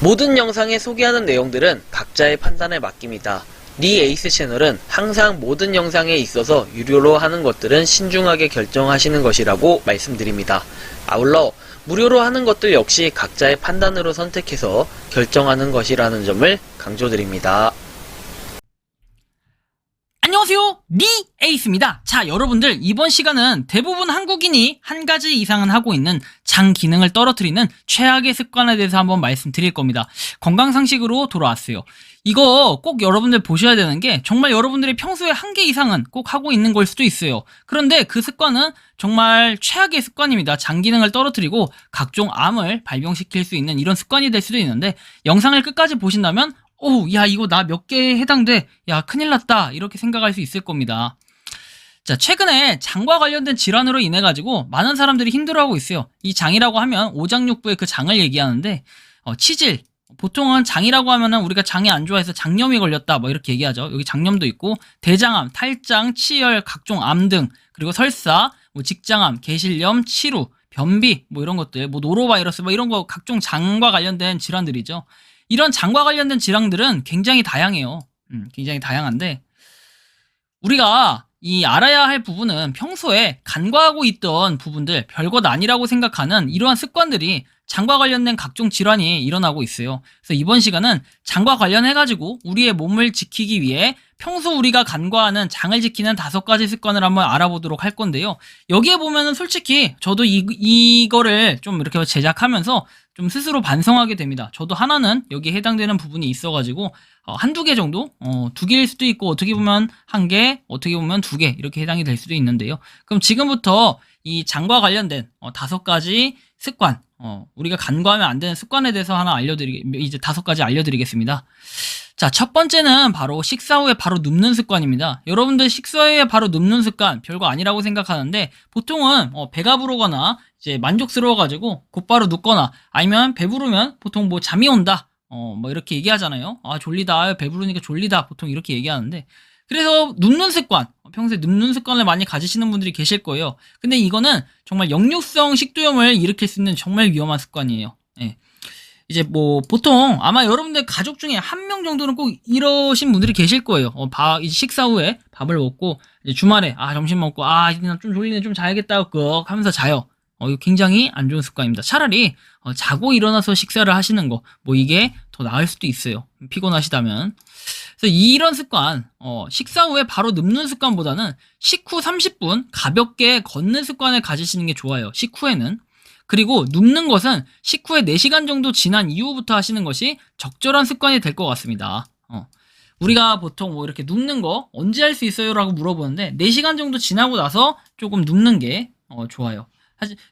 모든 영상에 소개하는 내용들은 각자의 판단에 맡깁니다. 니 에이스 채널은 항상 모든 영상에 있어서 유료로 하는 것들은 신중하게 결정하시는 것이라고 말씀드립니다. 아울러 무료로 하는 것들 역시 각자의 판단으로 선택해서 결정하는 것이라는 점을 강조드립니다. 안녕하세요, 니 에이스입니다. 자, 여러분들, 이번 시간은 대부분 한국인이 한 가지 이상은 하고 있는 장 기능을 떨어뜨리는 최악의 습관에 대해서 한번 말씀드릴 겁니다. 건강상식으로 돌아왔어요. 이거 꼭 여러분들 보셔야 되는 게, 정말 여러분들이 평소에 한 개 이상은 꼭 하고 있는 걸 수도 있어요. 그런데 그 습관은 정말 최악의 습관입니다. 장 기능을 떨어뜨리고 각종 암을 발병시킬 수 있는 이런 습관이 될 수도 있는데, 영상을 끝까지 보신다면 야, 이거 나 몇 개에 해당돼. 야, 큰일 났다. 이렇게 생각할 수 있을 겁니다. 자, 최근에 장과 관련된 질환으로 인해가지고 많은 사람들이 힘들어하고 있어요. 이 장이라고 하면 오장육부의 그 장을 얘기하는데, 치질. 보통은 장이라고 하면은 우리가 장이 안 좋아해서 장염이 걸렸다. 뭐 이렇게 얘기하죠. 여기 장염도 있고, 대장암, 탈장, 치열, 각종 암 등, 그리고 설사, 뭐 직장암, 개실염, 치루, 변비, 뭐 이런 것들, 뭐 노로바이러스, 뭐 이런 거 각종 장과 관련된 질환들이죠. 이런 장과 관련된 질환들은 굉장히 다양해요. 굉장히 다양한데, 우리가 이 알아야 할 부분은 평소에 간과하고 있던 부분들, 별것 아니라고 생각하는 이러한 습관들이 장과 관련된 각종 질환이 일어나고 있어요. 그래서 이번 시간은 장과 관련해가지고 우리의 몸을 지키기 위해 평소 우리가 간과하는 장을 지키는 5가지 습관을 한번 알아보도록 할 건데요. 여기에 보면은 솔직히 저도 이거를 좀 이렇게 제작하면서 좀 스스로 반성하게 됩니다. 저도 하나는 여기에 해당되는 부분이 있어가지고 한두 개 정도? 2개일 수도 있고, 어떻게 보면 1개, 어떻게 보면 2개 이렇게 해당이 될 수도 있는데요. 그럼 지금부터 이 장과 관련된 5가지 습관, 우리가 간과하면 안 되는 습관에 대해서 이제 5가지 알려드리겠습니다. 자, 첫 번째는 바로 식사 후에 바로 눕는 습관입니다. 여러분들 식사 후에 바로 눕는 습관 별거 아니라고 생각하는데, 보통은 배가 부르거나 이제 만족스러워가지고 곧바로 눕거나, 아니면 배부르면 보통 뭐 잠이 온다, 뭐 이렇게 얘기하잖아요. 아, 졸리다, 배부르니까 졸리다, 보통 이렇게 얘기하는데, 그래서 눕는 습관, 평소에 눕는 습관을 많이 가지시는 분들이 계실 거예요. 근데 이거는 정말 역류성 식도염을 일으킬 수 있는 정말 위험한 습관이에요. 예. 이제 뭐 보통 아마 여러분들 가족 중에 1명 정도는 꼭 이러신 분들이 계실 거예요. 이제 식사 후에 밥을 먹고 이제 주말에 점심 먹고 이제 좀 졸리네, 좀 자야겠다 꺽 하면서 자요. 이거 굉장히 안 좋은 습관입니다. 차라리 자고 일어나서 식사를 하시는 거, 뭐 이게 더 나을 수도 있어요. 피곤하시다면. 그래서 이런 습관, 식사 후에 바로 눕는 습관보다는 식후 30분 가볍게 걷는 습관을 가지시는 게 좋아요. 식후에는. 그리고 눕는 것은 식후에 4시간 정도 지난 이후부터 하시는 것이 적절한 습관이 될 것 같습니다. 우리가 보통 뭐 이렇게 눕는 거 언제 할 수 있어요? 라고 물어보는데, 4시간 정도 지나고 나서 조금 눕는 게 좋아요.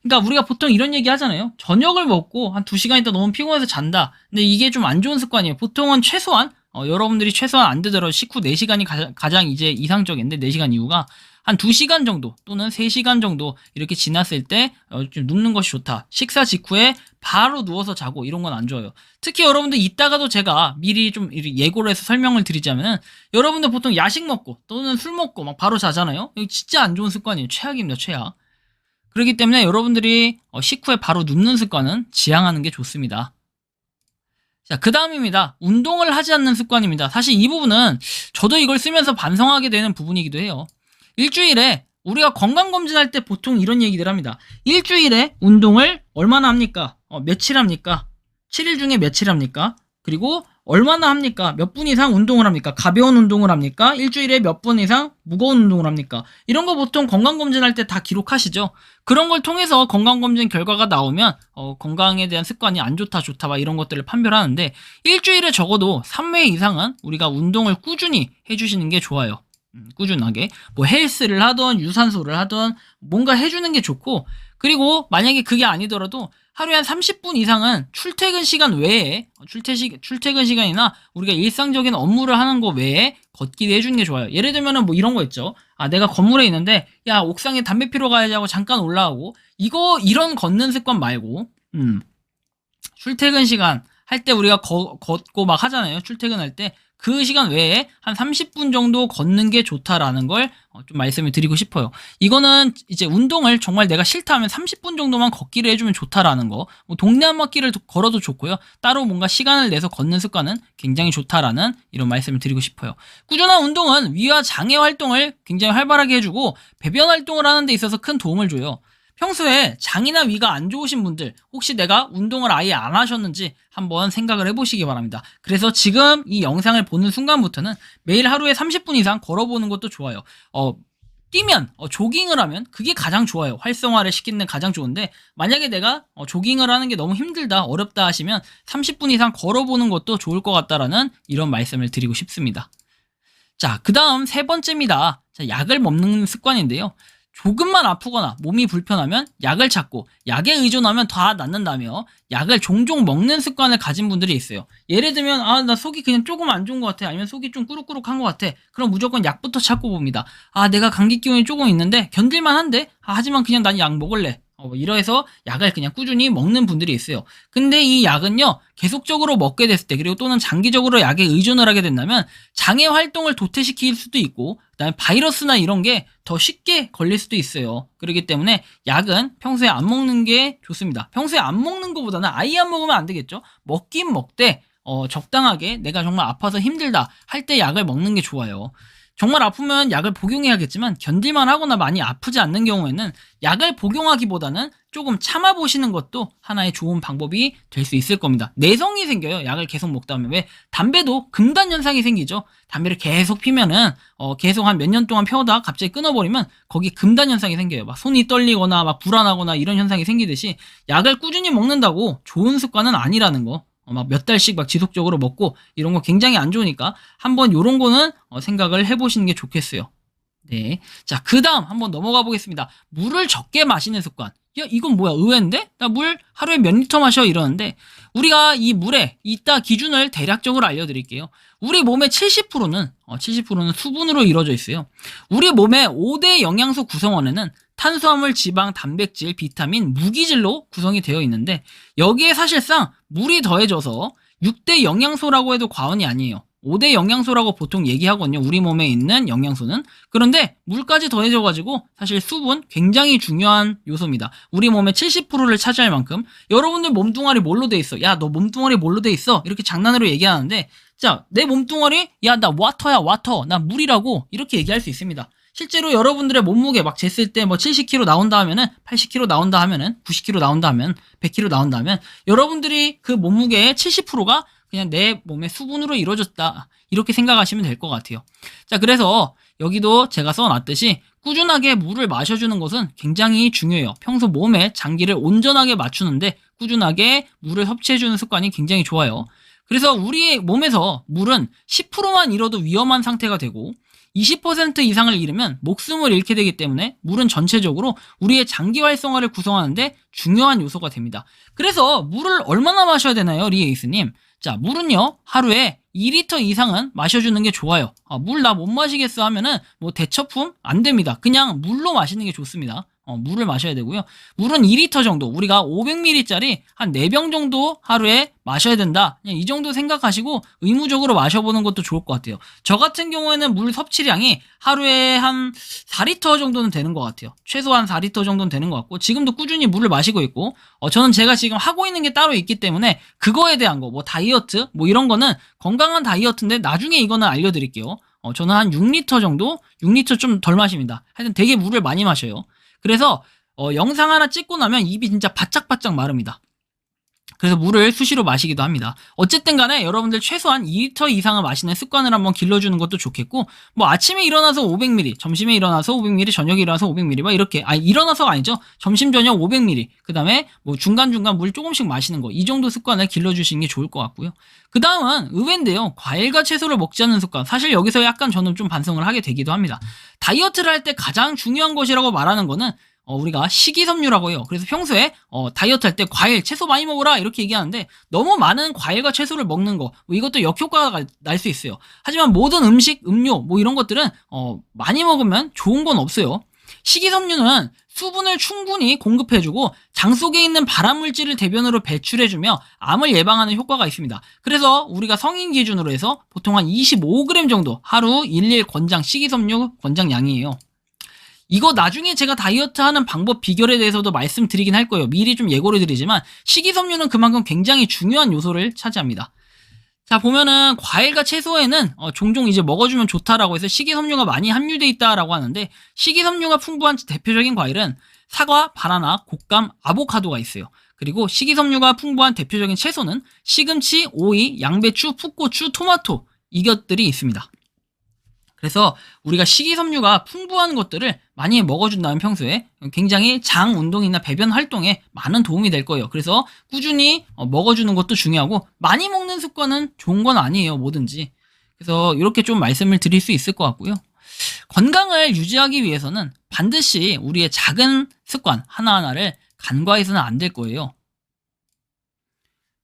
그러니까 우리가 보통 이런 얘기 하잖아요. 저녁을 먹고 한 2시간 있다 너무 피곤해서 잔다. 근데 이게 좀 안 좋은 습관이에요. 보통은 최소한 여러분들이 최소한 안 되더라도 식후 4시간이 가장 이제 이상적인데, 4시간 이후가 한 2시간 정도 또는 3시간 정도 이렇게 지났을 때 좀 눕는 것이 좋다. 식사 직후에 바로 누워서 자고 이런 건 안 좋아요. 특히 여러분들 이따가도 제가 미리 좀 예고를 해서 설명을 드리자면은, 여러분들 보통 야식 먹고 또는 술 먹고 막 바로 자잖아요. 이거 진짜 안 좋은 습관이에요. 최악입니다. 최악. 그렇기 때문에 여러분들이 식후에 바로 눕는 습관은 지양하는 게 좋습니다. 자, 그 다음입니다. 운동을 하지 않는 습관입니다. 사실 이 부분은 저도 이걸 쓰면서 반성하게 되는 부분이기도 해요. 일주일에 우리가 건강검진할 때 보통 이런 얘기들 합니다. 일주일에 운동을 얼마나 합니까? 며칠 합니까? 7일 중에 며칠 합니까? 그리고 얼마나 합니까? 몇 분 이상 운동을 합니까? 가벼운 운동을 합니까? 일주일에 몇 분 이상 무거운 운동을 합니까? 이런 거 보통 건강검진할 때 다 기록하시죠? 그런 걸 통해서 건강검진 결과가 나오면 건강에 대한 습관이 안 좋다, 좋다 막 이런 것들을 판별하는데, 일주일에 적어도 3회 이상은 우리가 운동을 꾸준히 해주시는 게 좋아요. 꾸준하게 뭐 헬스를 하던 유산소를 하던 뭔가 해주는 게 좋고, 그리고 만약에 그게 아니더라도 하루에 한 30분 이상은 출퇴근 시간 외에 출퇴근 시간이나 우리가 일상적인 업무를 하는 거 외에 걷기도 해주는 게 좋아요. 예를 들면은 뭐 이런 거 있죠. 내가 건물에 있는데 야, 옥상에 담배 피러 가야지 하고 잠깐 올라가고, 이런 걷는 습관 말고 출퇴근 시간 할 때 우리가 걷고 막 하잖아요. 출퇴근할 때 그 시간 외에 한 30분 정도 걷는 게 좋다라는 걸 좀 말씀을 드리고 싶어요. 이거는 이제 운동을 정말 내가 싫다 하면 30분 정도만 걷기를 해주면 좋다라는 거. 뭐 동네 한 바퀴를 걸어도 좋고요. 따로 뭔가 시간을 내서 걷는 습관은 굉장히 좋다라는 이런 말씀을 드리고 싶어요. 꾸준한 운동은 위와 장의 활동을 굉장히 활발하게 해주고 배변 활동을 하는 데 있어서 큰 도움을 줘요. 평소에 장이나 위가 안 좋으신 분들 혹시 내가 운동을 아예 안 하셨는지 한번 생각을 해보시기 바랍니다. 그래서 지금 이 영상을 보는 순간부터는 매일 하루에 30분 이상 걸어보는 것도 좋아요. 뛰면 조깅을 하면 그게 가장 좋아요. 활성화를 시키는 가장 좋은데 만약에 내가 조깅을 하는 게 너무 힘들다 어렵다 하시면 30분 이상 걸어보는 것도 좋을 것 같다라는 이런 말씀을 드리고 싶습니다. 자, 그 다음 세 번째입니다. 자, 약을 먹는 습관인데요. 조금만 아프거나 몸이 불편하면 약을 찾고 약에 의존하면 다 낫는다며 약을 종종 먹는 습관을 가진 분들이 있어요. 예를 들면 나 속이 그냥 조금 안 좋은 것 같아, 아니면 속이 좀 꾸룩꾸룩한 것 같아, 그럼 무조건 약부터 찾고 봅니다. 내가 감기 기운이 조금 있는데 견딜만 한데 하지만 그냥 난 약 먹을래, 이러해서 약을 그냥 꾸준히 먹는 분들이 있어요. 근데 이 약은요, 계속적으로 먹게 됐을 때, 그리고 또는 장기적으로 약에 의존을 하게 된다면 장의 활동을 도태시킬 수도 있고, 그다음에 바이러스나 이런 게 더 쉽게 걸릴 수도 있어요. 그렇기 때문에 약은 평소에 안 먹는 게 좋습니다. 평소에 안 먹는 것보다는 아예 안 먹으면 안 되겠죠. 먹긴 먹되 적당하게 내가 정말 아파서 힘들다 할 때 약을 먹는 게 좋아요. 정말 아프면 약을 복용해야겠지만 견딜만 하거나 많이 아프지 않는 경우에는 약을 복용하기보다는 조금 참아보시는 것도 하나의 좋은 방법이 될 수 있을 겁니다. 내성이 생겨요. 약을 계속 먹다 보면. 왜? 담배도 금단 현상이 생기죠. 담배를 계속 피면은 계속 한 몇 년 동안 펴다 갑자기 끊어버리면 거기 금단 현상이 생겨요. 막 손이 떨리거나 막 불안하거나 이런 현상이 생기듯이 약을 꾸준히 먹는다고 좋은 습관은 아니라는 거. 막 몇 달씩 막 지속적으로 먹고 이런 거 굉장히 안 좋으니까 한번 요런 거는 생각을 해보시는 게 좋겠어요. 네. 자, 그 다음 한번 넘어가 보겠습니다. 물을 적게 마시는 습관. 야, 이건 뭐야? 의외인데? 나 물 하루에 몇 리터 마셔? 이러는데, 우리가 이 물에 이따 기준을 대략적으로 알려드릴게요. 우리 몸의 70%는 수분으로 이루어져 있어요. 우리 몸의 5대 영양소 구성원에는 탄수화물, 지방, 단백질, 비타민, 무기질로 구성이 되어 있는데, 여기에 사실상 물이 더해져서 6대 영양소라고 해도 과언이 아니에요. 5대 영양소라고 보통 얘기하거든요. 우리 몸에 있는 영양소는. 그런데 물까지 더해져가지고 사실 수분 굉장히 중요한 요소입니다. 우리 몸의 70%를 차지할 만큼. 여러분들 몸뚱아리 뭘로 돼 있어? 야, 너 몸뚱아리 뭘로 돼 있어? 이렇게 장난으로 얘기하는데, 자, 내 몸뚱아리? 야, 나 와터야, 와터. 나 물이라고. 이렇게 얘기할 수 있습니다. 실제로 여러분들의 몸무게 막 쟀을 때 뭐 70kg 나온다 하면은, 80kg 나온다 하면은, 90kg 나온다 하면, 100kg 나온다 하면, 여러분들이 그 몸무게의 70%가 그냥 내 몸의 수분으로 이루어졌다, 이렇게 생각하시면 될 것 같아요. 자, 그래서 여기도 제가 써놨듯이 꾸준하게 물을 마셔주는 것은 굉장히 중요해요. 평소 몸의 장기를 온전하게 맞추는데 꾸준하게 물을 섭취해주는 습관이 굉장히 좋아요. 그래서 우리 몸에서 물은 10%만 잃어도 위험한 상태가 되고 20% 이상을 잃으면 목숨을 잃게 되기 때문에 물은 전체적으로 우리의 장기 활성화를 구성하는데 중요한 요소가 됩니다. 그래서 물을 얼마나 마셔야 되나요, 리에이스님? 자, 물은요, 하루에 2리터 이상은 마셔주는 게 좋아요. 물 나 못 마시겠어 하면은 뭐 대처품 안 됩니다. 그냥 물로 마시는 게 좋습니다. 물을 마셔야 되고요. 물은 2리터 정도, 우리가 500ml짜리 한 4병 정도 하루에 마셔야 된다. 그냥 이 정도 생각하시고 의무적으로 마셔보는 것도 좋을 것 같아요. 저 같은 경우에는 물 섭취량이 하루에 한 4리터 정도는 되는 것 같아요. 최소한 4리터 정도는 되는 것 같고, 지금도 꾸준히 물을 마시고 있고, 저는 제가 지금 하고 있는 게 따로 있기 때문에 그거에 대한 거, 뭐 다이어트, 뭐 이런 거는 건강한 다이어트인데 나중에 이거는 알려드릴게요. 저는 한 6리터 정도? 6리터 좀 덜 마십니다. 하여튼 되게 물을 많이 마셔요. 그래서 영상 하나 찍고 나면 입이 진짜 바짝바짝 마릅니다. 그래서 물을 수시로 마시기도 합니다. 어쨌든 간에 여러분들 최소한 2리터 이상을 마시는 습관을 한번 길러주는 것도 좋겠고, 뭐 아침에 일어나서 500ml, 점심에 일어나서 500ml, 저녁에 일어나서 500ml, 막 이렇게, 일어나서가 아니죠. 점심, 저녁 500ml, 그 다음에 뭐 중간중간 물 조금씩 마시는 거, 이 정도 습관을 길러주시는 게 좋을 것 같고요. 그 다음은 의외인데요. 과일과 채소를 먹지 않는 습관. 사실 여기서 약간 저는 좀 반성을 하게 되기도 합니다. 다이어트를 할 때 가장 중요한 것이라고 말하는 거는 우리가 식이섬유라고 해요. 그래서 평소에 다이어트 할 때 과일, 채소 많이 먹어라 이렇게 얘기하는데, 너무 많은 과일과 채소를 먹는 거, 뭐 이것도 역효과가 날 수 있어요. 하지만 모든 음식, 음료 뭐 이런 것들은 많이 먹으면 좋은 건 없어요. 식이섬유는 수분을 충분히 공급해주고 장 속에 있는 발암물질을 대변으로 배출해주며 암을 예방하는 효과가 있습니다. 그래서 우리가 성인 기준으로 해서 보통 한 25g 정도 하루 일일 권장 식이섬유 권장량이에요. 이거 나중에 제가 다이어트 하는 방법 비결에 대해서도 말씀드리긴 할 거예요. 미리 좀 예고를 드리지만 식이섬유는 그만큼 굉장히 중요한 요소를 차지합니다. 자, 보면은 과일과 채소에는 종종 이제 먹어주면 좋다라고 해서 식이섬유가 많이 함유돼 있다라고 하는데, 식이섬유가 풍부한 대표적인 과일은 사과, 바나나, 곶감, 아보카도가 있어요. 그리고 식이섬유가 풍부한 대표적인 채소는 시금치, 오이, 양배추, 풋고추, 토마토, 이것들이 있습니다. 그래서 우리가 식이섬유가 풍부한 것들을 많이 먹어준다면 평소에 굉장히 장 운동이나 배변 활동에 많은 도움이 될 거예요. 그래서 꾸준히 먹어주는 것도 중요하고, 많이 먹는 습관은 좋은 건 아니에요, 뭐든지. 그래서 이렇게 좀 말씀을 드릴 수 있을 것 같고요. 건강을 유지하기 위해서는 반드시 우리의 작은 습관 하나하나를 간과해서는 안 될 거예요.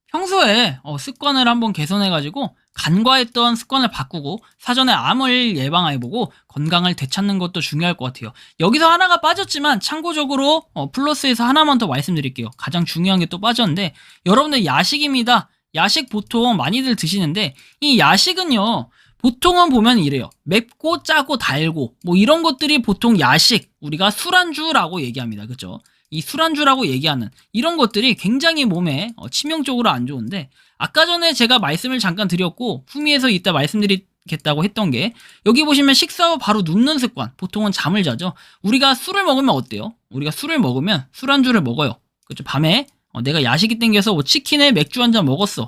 평소에 습관을 한번 개선해가지고 간과했던 습관을 바꾸고 사전에 암을 예방해보고 건강을 되찾는 것도 중요할 것 같아요. 여기서 하나가 빠졌지만 참고적으로 플러스에서 하나만 더 말씀드릴게요. 가장 중요한 게 또 빠졌는데, 여러분들 야식입니다. 야식 보통 많이들 드시는데, 이 야식은요 보통은 보면 이래요. 맵고 짜고 달고 뭐 이런 것들이 보통 야식, 우리가 술안주라고 얘기합니다. 그죠? 이 술안주라고 얘기하는 이런 것들이 굉장히 몸에 치명적으로 안 좋은데, 아까 전에 제가 말씀을 잠깐 드렸고 후미에서 이따 말씀드리겠다고 했던 게, 여기 보시면 식사 후 바로 눕는 습관, 보통은 잠을 자죠. 우리가 술을 먹으면 어때요? 우리가 술을 먹으면 술안주를 먹어요. 그죠? 밤에 내가 야식이 땡겨서 뭐 치킨에 맥주 한 잔 먹었어.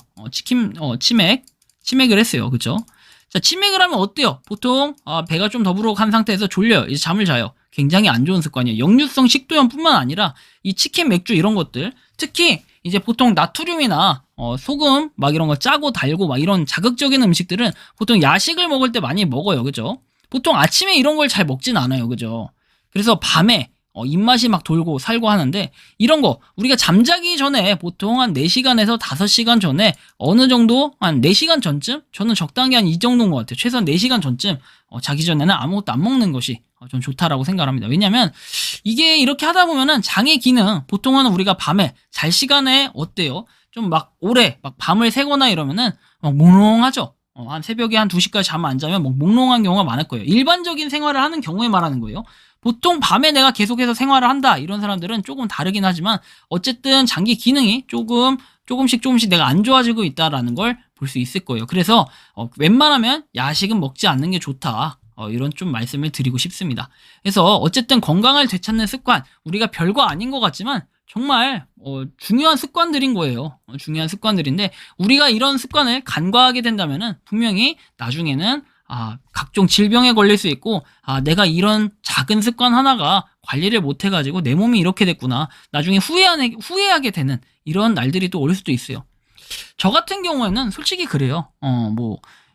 치맥을 했어요. 그죠? 자, 치맥을 하면 어때요? 보통 배가 좀 더부룩한 상태에서 졸려요. 이제 잠을 자요. 굉장히 안 좋은 습관이에요. 역류성 식도염뿐만 아니라 이 치킨, 맥주 이런 것들, 특히 이제 보통 나트륨이나 소금 막 이런 거 짜고 달고 막 이런 자극적인 음식들은 보통 야식을 먹을 때 많이 먹어요. 그죠? 보통 아침에 이런 걸 잘 먹진 않아요. 그죠? 그래서 밤에 입맛이 막 돌고 살고 하는데, 이런 거 우리가 잠자기 전에 보통 한 4시간에서 5시간 전에 어느 정도 한 4시간 전쯤, 저는 적당히 한 이 정도인 것 같아요. 최소한 4시간 전쯤 자기 전에는 아무것도 안 먹는 것이 좀 좋다라고 생각합니다. 왜냐면 이게 이렇게 하다 보면은 장의 기능, 보통은 우리가 밤에 잘 시간에 어때요? 좀 막 오래 막 밤을 새거나 이러면은 막 몽롱하죠. 한 새벽에 한 2시까지 잠 안 자면 막 몽롱한 경우가 많을 거예요. 일반적인 생활을 하는 경우에 말하는 거예요. 보통 밤에 내가 계속해서 생활을 한다 이런 사람들은 조금 다르긴 하지만, 어쨌든 장기 기능이 조금씩 내가 안 좋아지고 있다라는 걸 볼 수 있을 거예요. 그래서 웬만하면 야식은 먹지 않는 게 좋다, 이런 좀 말씀을 드리고 싶습니다. 그래서 어쨌든 건강을 되찾는 습관, 우리가 별거 아닌 것 같지만 정말 중요한 습관들인 거예요. 중요한 습관들인데, 우리가 이런 습관을 간과하게 된다면은 분명히 나중에는 각종 질병에 걸릴 수 있고, 내가 이런 작은 습관 하나가 관리를 못 해가지고 내 몸이 이렇게 됐구나, 나중에 후회하게 되는 이런 날들이 또 올 수도 있어요. 저 같은 경우에는 솔직히 그래요.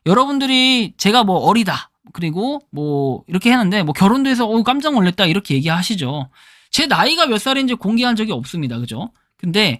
여러분들이 제가 뭐 어리다, 그리고 뭐 이렇게 했는데 뭐 결혼도 해서 깜짝 놀랐다 이렇게 얘기하시죠. 제 나이가 몇 살인지 공개한 적이 없습니다. 그죠? 근데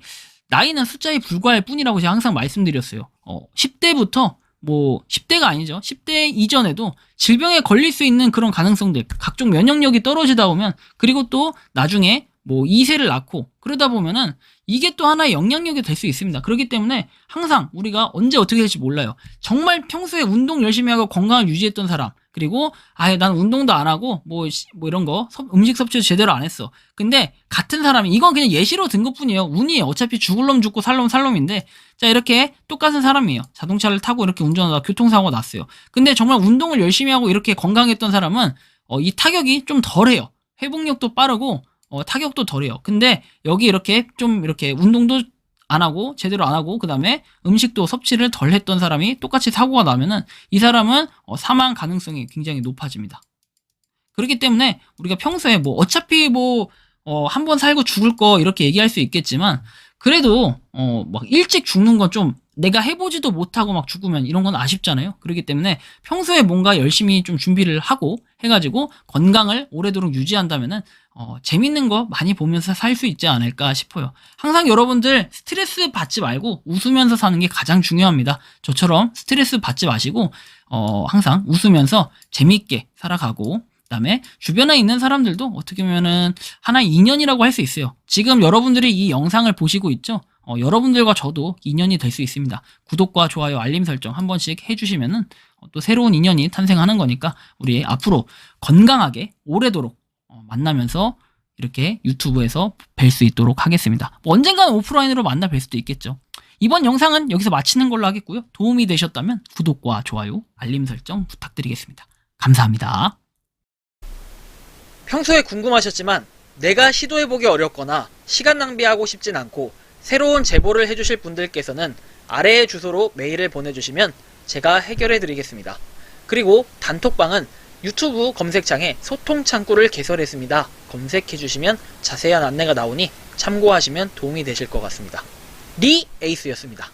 나이는 숫자에 불과할 뿐이라고 제가 항상 말씀드렸어요. 10대부터 뭐 10대가 아니죠. 10대 이전에도 질병에 걸릴 수 있는 그런 가능성들, 각종 면역력이 떨어지다 보면, 그리고 또 나중에 뭐 2세를 낳고 그러다 보면은 이게 또 하나의 영향력이 될 수 있습니다. 그렇기 때문에 항상 우리가 언제 어떻게 될지 몰라요. 정말 평소에 운동 열심히 하고 건강을 유지했던 사람, 그리고 아예 난 운동도 안 하고 뭐 이런 거 음식 섭취도 제대로 안 했어. 근데 같은 사람이, 이건 그냥 예시로 든 것뿐이에요. 운이에요. 어차피 죽을 놈 죽고 살 놈 살 놈인데, 자, 이렇게 똑같은 사람이에요. 자동차를 타고 이렇게 운전하다가 교통사고가 났어요. 근데 정말 운동을 열심히 하고 이렇게 건강했던 사람은 이 타격이 좀 덜해요. 회복력도 빠르고 타격도 덜해요. 근데 여기 이렇게 좀 이렇게 운동도 안 하고 제대로 안 하고 그다음에 음식도 섭취를 덜 했던 사람이 똑같이 사고가 나면은 이 사람은 사망 가능성이 굉장히 높아집니다. 그렇기 때문에 우리가 평소에 뭐 어차피 한 번 살고 죽을 거 이렇게 얘기할 수 있겠지만, 그래도 막 일찍 죽는 건 좀, 내가 해보지도 못하고 막 죽으면 이런 건 아쉽잖아요. 그렇기 때문에 평소에 뭔가 열심히 좀 준비를 하고 해가지고 건강을 오래도록 유지한다면은 재밌는 거 많이 보면서 살 수 있지 않을까 싶어요. 항상 여러분들 스트레스 받지 말고 웃으면서 사는 게 가장 중요합니다. 저처럼 스트레스 받지 마시고 항상 웃으면서 재밌게 살아가고, 그다음에 주변에 있는 사람들도 어떻게 보면은 하나의 인연이라고 할 수 있어요. 지금 여러분들이 이 영상을 보시고 있죠? 여러분들과 저도 인연이 될 수 있습니다. 구독과 좋아요, 알림 설정 한 번씩 해주시면은 또 새로운 인연이 탄생하는 거니까 우리 앞으로 건강하게 오래도록 만나면서 이렇게 유튜브에서 뵐 수 있도록 하겠습니다. 뭐 언젠가는 오프라인으로 만나 뵐 수도 있겠죠. 이번 영상은 여기서 마치는 걸로 하겠고요. 도움이 되셨다면 구독과 좋아요, 알림 설정 부탁드리겠습니다. 감사합니다. 평소에 궁금하셨지만 내가 시도해보기 어렵거나 시간 낭비하고 싶진 않고 새로운 제보를 해주실 분들께서는 아래의 주소로 메일을 보내주시면 제가 해결해드리겠습니다. 그리고 단톡방은 유튜브 검색창에 소통 창구를 개설했습니다. 검색해주시면 자세한 안내가 나오니 참고하시면 도움이 되실 것 같습니다. 리 에이스였습니다.